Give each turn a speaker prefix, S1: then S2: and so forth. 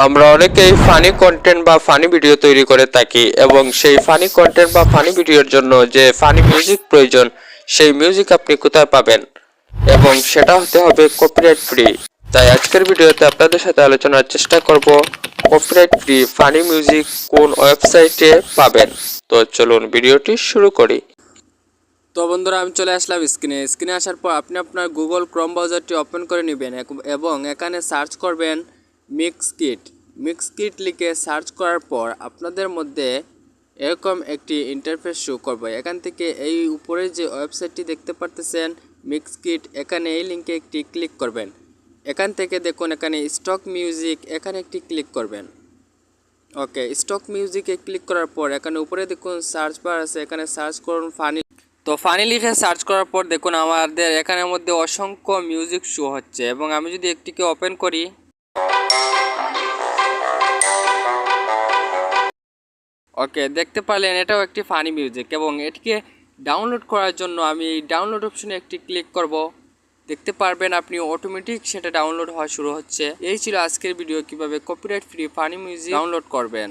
S1: আমরা অনেকেই funny content বা ফানি ভিডিও তৈরি করে থাকি এবং সেই ফানি কন্টেন্ট বা ফানি ভিডিওর জন্য যে ফানি মিউজিক প্রয়োজন সেই মিউজিক আপনি কোথায় পাবেন এবং সেটা হতে হবে কপিরাইট ফ্রি। তাই আজকের ভিডিওতে আপনাদের সাথে আলোচনার চেষ্টা করব কপিরাইট ফ্রি ফানি মিউজিক কোন ওয়েবসাইটে পাবেন। তো চলুন ভিডিওটি শুরু করি।
S2: তো বন্ধুরা, আমি চলে আসলাম স্ক্রিনে আসার পর আপনি আপনার গুগল ক্রোম ব্রাউজারটি ওপেন করে নেবেন এবং এখানে সার্চ করবেন মিক্স কিট লিখে সার্চ করার পর আপনাদের মধ্যে এরকম একটি ইন্টারফেস শো করবে। এখান থেকে এই উপরে যে ওয়েবসাইটটি দেখতে পারতেছেন মিক্স কিট, এখানে এই লিঙ্কে একটি ক্লিক করবেন। এখান থেকে দেখুন এখানে স্টক মিউজিক, এখানে একটি ক্লিক করবেন। ওকে, স্টক মিউজিকে ক্লিক করার পর এখানে উপরে দেখুন সার্চ বার আছে, এখানে সার্চ করুন ফানি। তো ফানি লিখে সার্চ করার পর দেখুন আমাদের এখানের মধ্যে অসংখ্য মিউজিক শো হচ্ছে এবং আমি যদি একটিকে ওপেন করি, ওকে দেখতে পারলেন এটাও একটি ফানি মিউজিক এবং এটিকে ডাউনলোড করার জন্য আমি এই ডাউনলোড অপশনে একটি ক্লিক করব। দেখতে পারবেন আপনি অটোমেটিক সেটা ডাউনলোড হওয়া শুরু হচ্ছে। এই ছিল আজকের ভিডিও, কিভাবে copyright free funny music download করবেন।